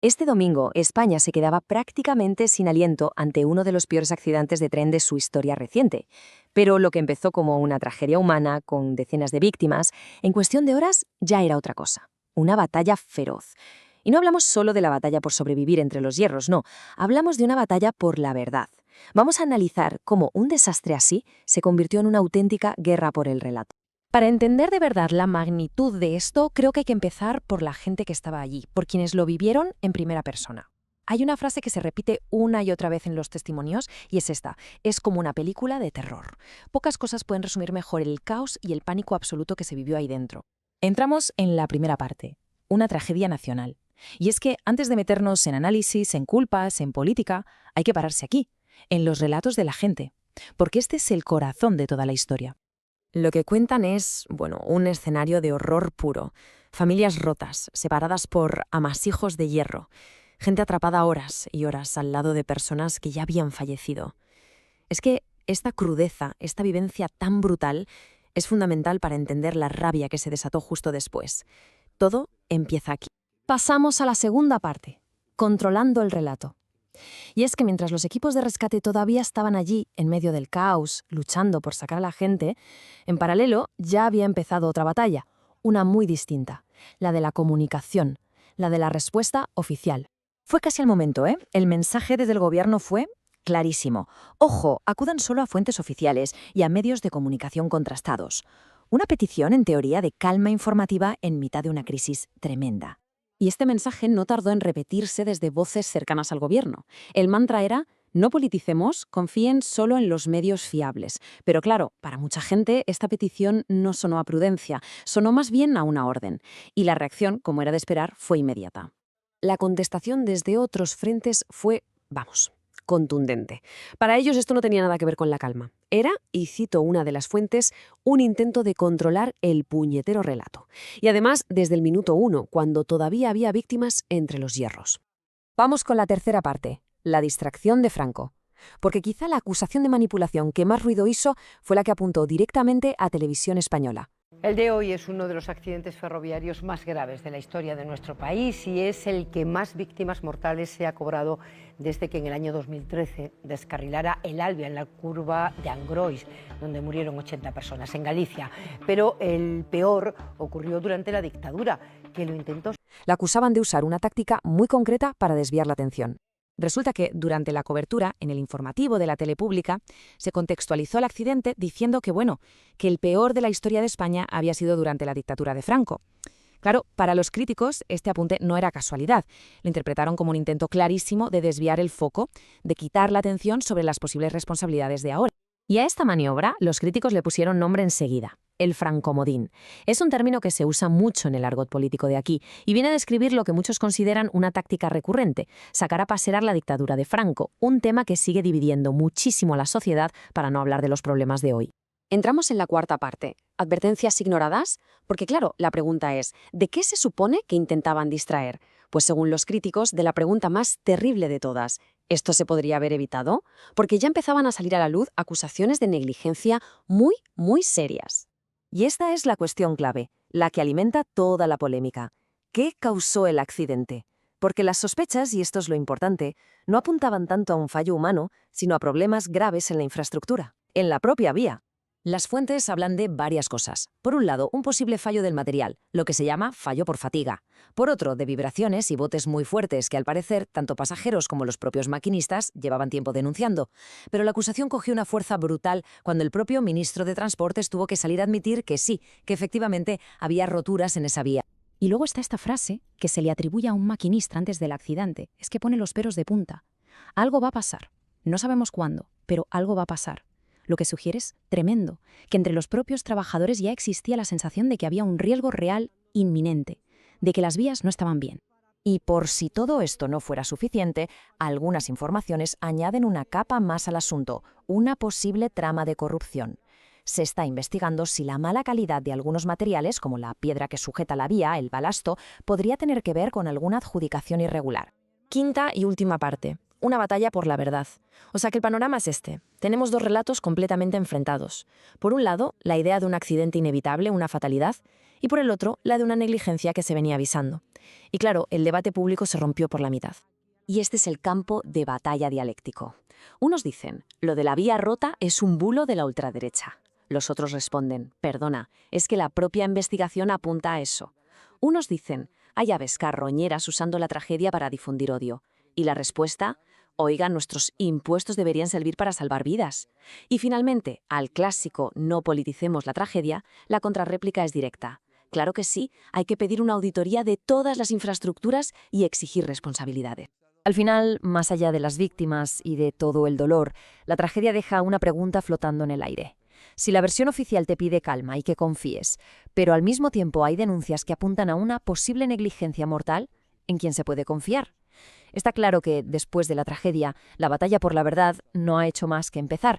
Este domingo, España se quedaba prácticamente sin aliento ante uno de los peores accidentes de tren de su historia reciente. Pero lo que empezó como una tragedia humana, con decenas de víctimas, en cuestión de horas ya era otra cosa. Una batalla feroz. Y no hablamos solo de la batalla por sobrevivir entre los hierros, no. Hablamos de una batalla por la verdad. Vamos a analizar cómo un desastre así se convirtió en una auténtica guerra por el relato. Para entender de verdad la magnitud de esto, creo que hay que empezar por la gente que estaba allí, por quienes lo vivieron en primera persona. Hay una frase que se repite una y otra vez en los testimonios y es esta: es como una película de terror. Pocas cosas pueden resumir mejor el caos y el pánico absoluto que se vivió ahí dentro. Entramos en la primera parte, una tragedia nacional. Y es que antes de meternos en análisis, en culpas, en política, hay que pararse aquí, en los relatos de la gente, porque este es el corazón de toda la historia. Lo que cuentan es, un escenario de horror puro. Familias rotas, separadas por amasijos de hierro. Gente atrapada horas y horas al lado de personas que ya habían fallecido. Es que esta crudeza, esta vivencia tan brutal, es fundamental para entender la rabia que se desató justo después. Todo empieza aquí. Pasamos a la segunda parte, controlando el relato. Y es que mientras los equipos de rescate todavía estaban allí, en medio del caos, luchando por sacar a la gente, en paralelo ya había empezado otra batalla, una muy distinta, la de la comunicación, la de la respuesta oficial. Fue casi al momento, ¿eh? El mensaje desde el gobierno fue clarísimo. Ojo, acudan solo a fuentes oficiales y a medios de comunicación contrastados. Una petición, en teoría, de calma informativa en mitad de una crisis tremenda. Y este mensaje no tardó en repetirse desde voces cercanas al gobierno. El mantra era: no politicemos, confíen solo en los medios fiables. Pero claro, para mucha gente esta petición no sonó a prudencia, sonó más bien a una orden. Y la reacción, como era de esperar, fue inmediata. La contestación desde otros frentes fue, contundente. Para ellos esto no tenía nada que ver con la calma. Era, y cito una de las fuentes, un intento de controlar el puñetero relato. Y además desde el minuto 1, cuando todavía había víctimas entre los hierros. Vamos con la tercera parte, la distracción de Franco. Porque quizá la acusación de manipulación que más ruido hizo fue la que apuntó directamente a Televisión Española. El de hoy es uno de los accidentes ferroviarios más graves de la historia de nuestro país y es el que más víctimas mortales se ha cobrado desde que en el año 2013 descarrilara el Alvia en la curva de Angrois, donde murieron 80 personas en Galicia. Pero el peor ocurrió durante la dictadura, que lo intentó. La acusaban de usar una táctica muy concreta para desviar la atención. Resulta que, durante la cobertura, en el informativo de la tele pública, se contextualizó el accidente diciendo que el peor de la historia de España había sido durante la dictadura de Franco. Claro, para los críticos, este apunte no era casualidad. Lo interpretaron como un intento clarísimo de desviar el foco, de quitar la atención sobre las posibles responsabilidades de ahora. Y a esta maniobra, los críticos le pusieron nombre enseguida: el francomodín. Es un término que se usa mucho en el argot político de aquí y viene a describir lo que muchos consideran una táctica recurrente: sacar a pasear la dictadura de Franco, un tema que sigue dividiendo muchísimo a la sociedad, para no hablar de los problemas de hoy. Entramos en la cuarta parte, advertencias ignoradas, porque claro, la pregunta es, ¿de qué se supone que intentaban distraer? Pues según los críticos, de la pregunta más terrible de todas: ¿esto se podría haber evitado? Porque ya empezaban a salir a la luz acusaciones de negligencia muy, muy serias. Y esta es la cuestión clave, la que alimenta toda la polémica. ¿Qué causó el accidente? Porque las sospechas, y esto es lo importante, no apuntaban tanto a un fallo humano, sino a problemas graves en la infraestructura, en la propia vía. Las fuentes hablan de varias cosas. Por un lado, un posible fallo del material, lo que se llama fallo por fatiga. Por otro, de vibraciones y botes muy fuertes que, al parecer, tanto pasajeros como los propios maquinistas llevaban tiempo denunciando. Pero la acusación cogió una fuerza brutal cuando el propio ministro de Transportes tuvo que salir a admitir que sí, que efectivamente había roturas en esa vía. Y luego está esta frase que se le atribuye a un maquinista antes del accidente. Es que pone los pelos de punta. Algo va a pasar. No sabemos cuándo, pero algo va a pasar. Lo que sugiere es tremendo, que entre los propios trabajadores ya existía la sensación de que había un riesgo real inminente, de que las vías no estaban bien. Y por si todo esto no fuera suficiente, algunas informaciones añaden una capa más al asunto, una posible trama de corrupción. Se está investigando si la mala calidad de algunos materiales, como la piedra que sujeta la vía, el balasto, podría tener que ver con alguna adjudicación irregular. Quinta y última parte, una batalla por la verdad. O sea que el panorama es este. Tenemos dos relatos completamente enfrentados. Por un lado, la idea de un accidente inevitable, una fatalidad, y por el otro, la de una negligencia que se venía avisando. Y claro, el debate público se rompió por la mitad. Y este es el campo de batalla dialéctico. Unos dicen, lo de la vía rota es un bulo de la ultraderecha. Los otros responden, perdona, es que la propia investigación apunta a eso. Unos dicen, hay aves carroñeras usando la tragedia para difundir odio. Y la respuesta, oigan, nuestros impuestos deberían servir para salvar vidas. Y finalmente, al clásico no politicemos la tragedia, la contrarréplica es directa. Claro que sí, hay que pedir una auditoría de todas las infraestructuras y exigir responsabilidades. Al final, más allá de las víctimas y de todo el dolor, la tragedia deja una pregunta flotando en el aire. Si la versión oficial te pide calma y que confíes, pero al mismo tiempo hay denuncias que apuntan a una posible negligencia mortal, ¿en quién se puede confiar? Está claro que, después de la tragedia, la batalla por la verdad no ha hecho más que empezar,